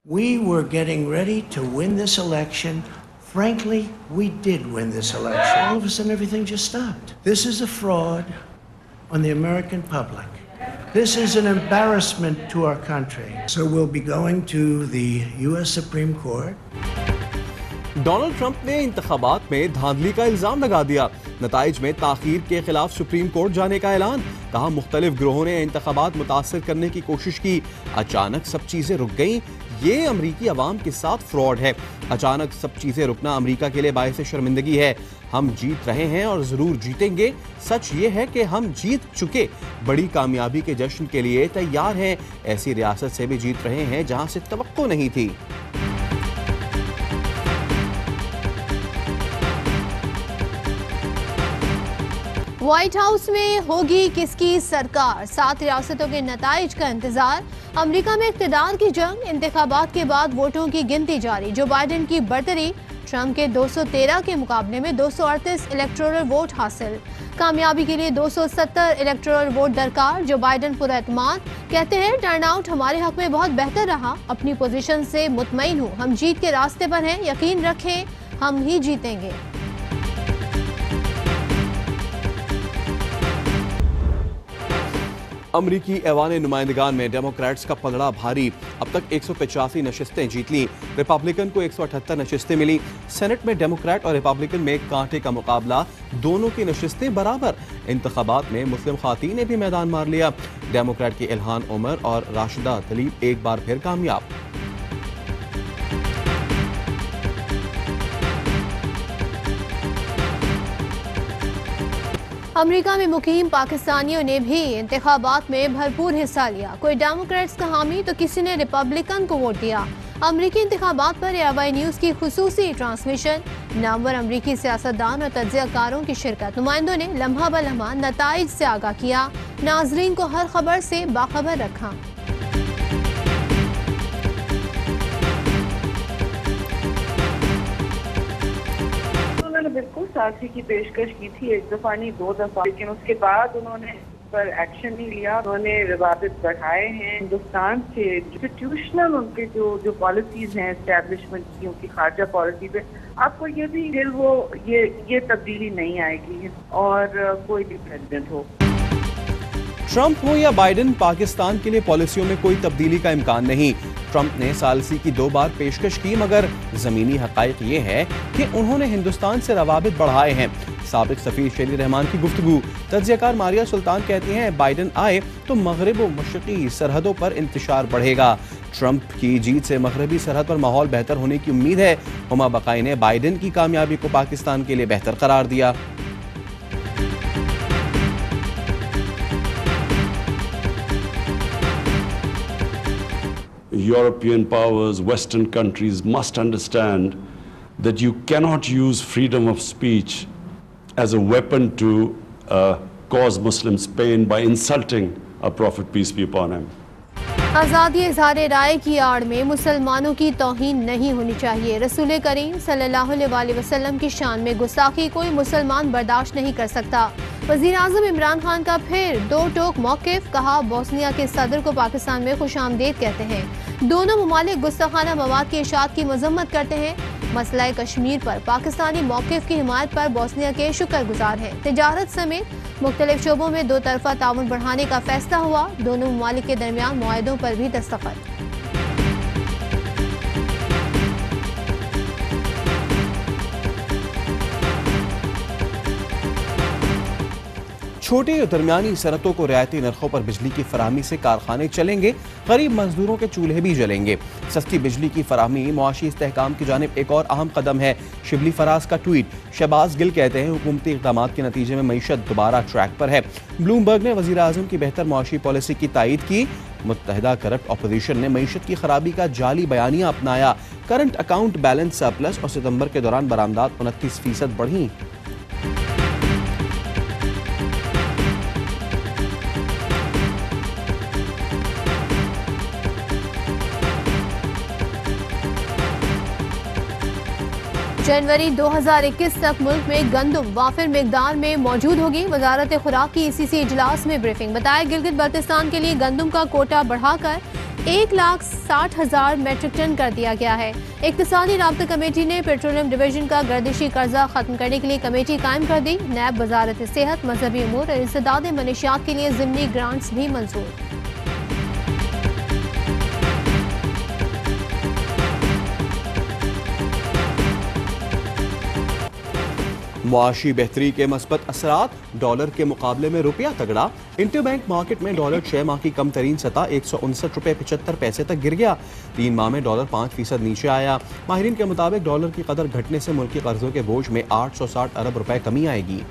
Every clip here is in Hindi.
We were getting ready to win this election. Frankly, we did win this election. All of a sudden, everything just stopped. This is a fraud on the American public. This is an embarrassment to our country. So we'll be going to the U.S. Supreme Court. Donald Trump ने इंतखाबात में धांधली का इल्जाम लगा दिया। नताइज में ताखीर के खिलाफ सुप्रीम कोर्ट जाने का ऐलान। कहा मुख्तलिफ ग्रोहों ने इंतखाबात मुतासर करने की कोशिश की, अचानक सब चीजें रुक गईं। ये अमरीकी अवाम के साथ फ्रॉड है। अचानक सब चीजें रुकना अमरीका के लिए बायस शर्मिंदगी है। हम जीत रहे हैं और जरूर जीतेंगे। सच ये है कि हम जीत चुके, बड़ी कामयाबी के जश्न के लिए तैयार हैं। ऐसी रियासत से भी जीत रहे हैं जहां से तवक्को नहीं थी। व्हाइट हाउस में होगी किसकी सरकार, 7 रियासतों के नताइज का इंतजार। अमेरिका में इख्तिदार की जंग, इंतखाबात के बाद वोटों की गिनती जारी। जो बाइडेन की बढ़तरी, ट्रंप के 213 के मुकाबले में 238 इलेक्टोरल वोट हासिल। कामयाबी के लिए 270 इलेक्टोरल वोट दरकार। जो बाइडेन पुरएतमाद, कहते हैं टर्नआउट हमारे हक में बहुत बेहतर रहा, अपनी पोजीशन से मुतमईन हूँ, हम जीत के रास्ते पर हैं, यकीन रखें हम ही जीतेंगे। अमरीकी ऐवान नुमाइंदगान में डेमोक्रेट्स का पलड़ा भारी। अब तक 185 नशिस्तें जीत ली, रिपब्लिकन को 178 नशिस्तें मिली। सेनेट में डेमोक्रेट और रिपब्लिकन में कांटे का मुकाबला, दोनों की नशिस्तें बराबर। इंतखाबात में मुस्लिम खातीन ने भी मैदान मार लिया। डेमोक्रेट की इल्हान उमर और राशिदा तलीब एक बार फिर कामयाब। अमेरिका में मुकीम पाकिस्तानियों ने भी इंतखाबात में भरपूर हिस्सा लिया। कोई डेमोक्रेट्स का हामी तो किसी ने रिपब्लिकन को वोट दिया। अमेरिकी इंतखाबात पर AY न्यूज़ की खुसूसी ट्रांसमिशन। नामवर अमेरिकी सियासतदान और तज्ज़ियाकारों की शिरकत। नुमाइंदों ने लम्हा ब लम्हा नताइज से आगाह किया, नाजरीन को हर खबर से बाखबर रखा। बिल्कुल साथी की पेशकश की थी, एक दफा नहीं 2 दफा, लेकिन उसके बाद उन्होंने पर एक्शन नहीं लिया। उन्होंने रवाबित बढ़ाए हैं हिंदुस्तान से। इंस्टीट्यूशनल उनके जो पॉलिसीज हैं एस्टेब्लिशमेंट की, उनकी खारजा पॉलिसी पे आपको ये भी ये तब्दीली नहीं आएगी और कोई भी प्रेसिडेंट हो, ट्रंप हो या बाइडेन, पाकिस्तान के लिए पॉलिसियों में कोई तब्दीली का इम्कान नहीं। ट्रंप ने सालसी की 2 बार पेशकश की, मगर जमीनी हकायक ये है कि उन्होंने हिंदुस्तान से रवाबित बढ़ाए हैं। साबिक सफीर शेरी रहमान की गुफ्तगू। तज्ज़ियाकार मारिया सुल्तान कहती हैं बाइडेन आए तो मगरब व मशरक़ी सरहदों पर इंतशार बढ़ेगा। ट्रंप की जीत से मगरबी सरहद पर माहौल बेहतर होने की उम्मीद है। हुमा बकाई ने बाइडेन की कामयाबी को पाकिस्तान के लिए बेहतर करार दिया। European powers, Western countries must understand that you cannot use freedom of speech as a weapon to cause Muslims pain by insulting a prophet, peace be upon him. आज़ादी इज़हार राय की आड़ में मुसलमानों की तौहीन नहीं होनी चाहिए। रसूल करीम सल्लल्लाहु अलैहि वसल्लम की शान में गुस्ताखी कोई मुसलमान बर्दाश्त नहीं कर सकता। वज़ीर आज़म इमरान खान का फिर 2 टोक मौक़िफ़। कहा बोस्निया के सदर को पाकिस्तान में खुशामदीद कहते हैं। दोनों ममालिक गुस्ताखाना मवाद की इशाअत की मजम्मत करते हैं। मसला कश्मीर पर पाकिस्तानी मौक़िफ़ की हिमायत पर बोस्निया के शुक्रगुजार हैं। तिजारत समेत मुख्तलिफ शोबों में 2 तरफ़ा ताउन बढ़ाने का फैसला हुआ। दोनों ममालिक के दरमियान मुआहदों पर भी दस्तखत। छोटी और दरमियानी सनतों को रियायती नरखों पर बिजली की फराहमी से कारखाने चलेंगे, गरीब मजदूरों के चूल्हे भी जलेंगे। सस्ती बिजली की फराहमी मुआशी इस्तेहकाम की जानिब एक और अहम कदम है। शिबली फराज का ट्वीट। शहबाज गिल कहते हैं हुकूमती इक़दाम के नतीजे में मईशत दोबारा ट्रैक पर है। ब्लूमबर्ग ने वज़ीर आज़म की बेहतर मुआशी पॉलिसी की तायीद की। मुत्तहिदा करप्ट अपोजिशन ने मईशत की खराबी का जाली बयानिया अपनाया। करंट अकाउंट बैलेंस सरप्लस और सितंबर के दौरान बरामदात 29% बढ़ी। जनवरी 2021 तक मुल्क में गंदम वाफिर मिकदार में मौजूद होगी। वजारत खुराक की ECC इजलास में ब्रीफिंग। बताया गिलगित बल्तिस्तान के लिए गंदम का कोटा बढ़ाकर 1,60,000 मैट्रिक टन कर दिया गया है। इक्तिसादी राब्ता कमेटी ने पेट्रोलियम डिवीजन का गर्दिशी कर्जा खत्म करने के लिए कमेटी कायम कर दी। नैब वजारत सेहत, मजहबी उमूर और इंसदाद मनशियात के लिए ज़िमनी ग्रांट्स भी मंजूर। मुआशी बेहतरी के मस्बत असरात, डॉलर के मुकाबले में रुपया तगड़ा। इंटरबैंक मार्केट में डॉलर 6 माह की कम तरीन सतह 159.75 रुपये तक गिर गया। 3 माह में डॉलर 5% नीचे आया। माहिरीन के मुताबिक डॉलर की कदर घटने से मुल्की कर्जों के बोझ में 860 अरब रुपए कमी आएगी।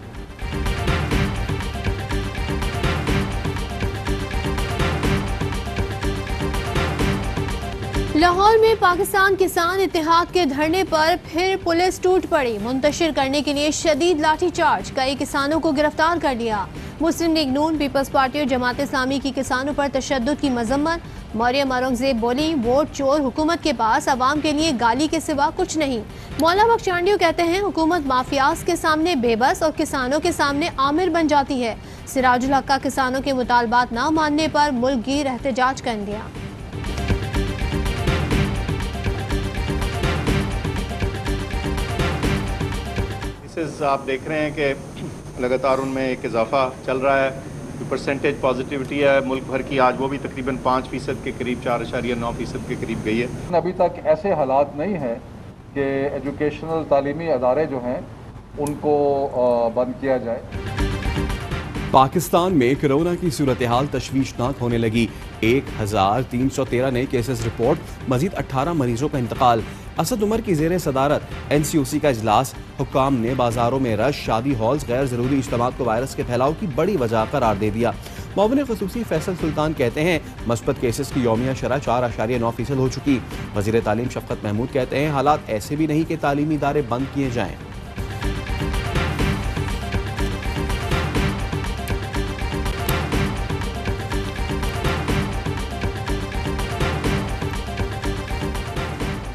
लाहौर में पाकिस्तान किसान इत्तेहाद के धरने पर फिर पुलिस टूट पड़ी। मुंतशिर करने के लिए शदीद लाठीचार्ज, कई किसानों को गिरफ्तार कर लिया। मुस्लिम लीग नून, पीपल्स पार्टी और जमात इस्लामी की किसानों पर तशद्दुद की मजम्मत। मरियम औरंगजेब बोली, वोट चोर हुकूमत के पास अवाम के लिए गाली के सिवा कुछ नहीं। मौला बख्शांडियो कहते हैं, हुकूमत माफियाज के सामने बेबस और किसानों के सामने आमिर बन जाती है। सिराजुल हक का किसानों के मुतालबात न मानने पर मुल्क गिर एहतजाज कर दिया। आप देख रहे हैं कि लगातार उनमें एक इजाफा चल रहा है। जो परसेंटेज पॉजिटिविटी है मुल्क भर की, आज वो भी तकरीबन 5% के करीब 4.9% के करीब गई है। अभी तक ऐसे हालात नहीं हैं कि एजुकेशनल तालीमी अदारे जो हैं उनको बंद किया जाए। पाकिस्तान में कोरोना की सूरत हाल तशवीशनाक होने लगी। 1313 नए केसेस रिपोर्ट, मजीद 18 मरीजों का इंतकाल। असद उमर की जेर सदारत NCOC का इजलास। हुक्काम ने बाजारों में रश, शादी हॉल्स, गैर जरूरी इज्तिमात को वायरस के फैलाव की बड़ी वजह करार दे दिया। मुआविन ख़ुसूसी फैसल सुल्तान कहते हैं, मस्बत केसेस की यौमिया शरह 4.9% हो चुकी। वज़ीर तालीम शफ़क़त महमूद कहते हैं, हालात ऐसे भी नहीं कि तालीमी इदारे बंद किए जाएँ।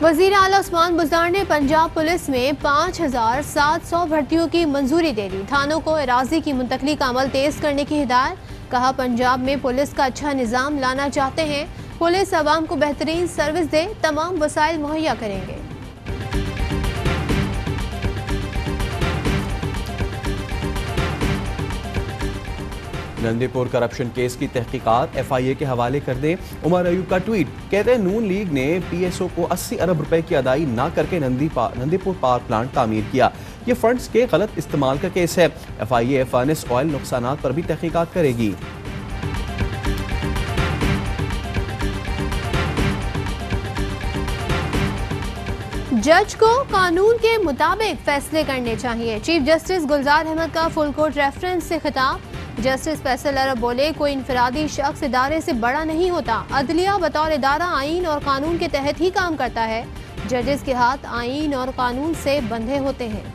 वज़ीर आला उस्मान बुज़दार ने पंजाब पुलिस में 5,700 भर्तियों की मंजूरी दे दी। थानों को एराजी की मुंतकली का अमल तेज करने की हिदायत। कहा, पंजाब में पुलिस का अच्छा निज़ाम लाना चाहते हैं। पुलिस आवाम को बेहतरीन सर्विस दे, तमाम वसाइल मुहैया करेंगे। नंदीपुर करप्शन केस की तहकीकात FIA के हवाले कर दें। उमर अयूब का ट्वीट, कहते हैं, नून लीग ने PSO को 80 अरब रुपए की अदाई ना करके नंदीपुर पावर प्लांट तामीर किया। ये फंड्स के गलत इस्तेमाल का केस है। FIA फर्नेस ऑयल नुकसानात पर भी तहकीकात करेगी। जज को कानून के मुताबिक फैसले करने चाहिए। चीफ जस्टिस गुलजार अहमद का फुल कोर्ट रेफरेंस से खिताब। जस्टिस फैसल अरब बोले, कोई इनफरादी शख्स इदारे से बड़ा नहीं होता। अदलिया बतौर इदारा आईन और कानून के तहत ही काम करता है। जजेस के हाथ आईन और कानून से बंधे होते हैं।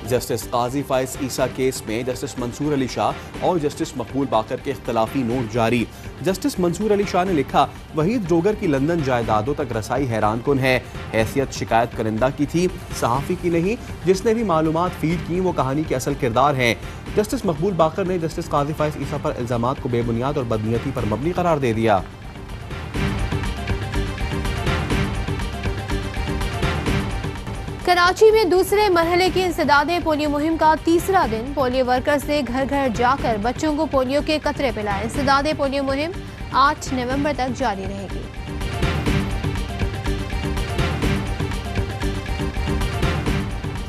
जस्टिस काजी फाइज ईसा केस में जस्टिस मंसूर अली शाह और जस्टिस मकबूल बाकर के इख्तलाफी नोट जारी। जस्टिस मंसूर अली शाह ने लिखा, वहीद डोगर की लंदन जायदादों तक रसाई हैरान कुन है। हैसियत शिकायत करंदा की थी, सहाफ़ी की नहीं। जिसने भी मालूमात फीड की वो कहानी के असल किरदार हैं। जस्टिस मकबूल बाकर ने जस्टिस काजी फाइज ईसा पर इल्ज़ामात को बेबुनियाद और बदनीयती पर मबनी करार दे दिया। कराची में दूसरे मरहले की इंसदादे पोलियो मुहिम का तीसरा दिन। पोलियो वर्कर्स ने घर घर जाकर बच्चों को पोलियो के कतरे पिलाए। इंसदादे पोलियो मुहिम 8 नवंबर तक जारी रहेगी।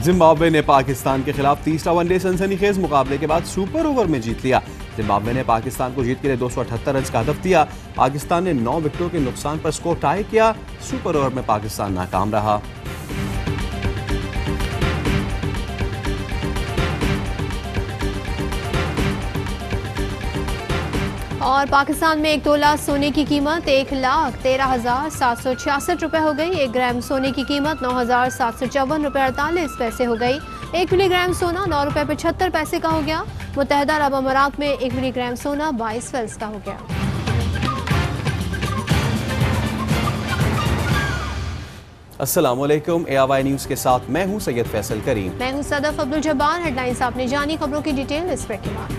जिम्बाब्वे ने पाकिस्तान के खिलाफ तीसरा वनडे सनसनीखेज मुकाबले के बाद सुपर ओवर में जीत लिया। जिम्बाब्वे ने पाकिस्तान को जीत के लिए 278 रन का हदफ दिया। पाकिस्तान ने 9 विकेटों के नुकसान पर स्कोर टाई किया। सुपर ओवर में पाकिस्तान नाकाम रहा। और पाकिस्तान में 1 तोला सोने की कीमत 1,13,766 रुपए हो गई। 1 ग्राम सोने की कीमत 9,754 रुपए 48 पैसे हो गई। 1 मिलीग्राम सोना 9 रुपए 75 पैसे का हो गया। मुत्तहदा अरब अमारात में 1 मिलीग्राम सोना 22 फेल्स का हो गया। अस्सलाम वालेकुम, ARY न्यूज़ के साथ मैं हूं सैयद फैसल करीम। मैं हूं सदफ अब्दुल जब्बार। हेडलाइंस आपने जानी, खबरों की डिटेल इस पर के बाद।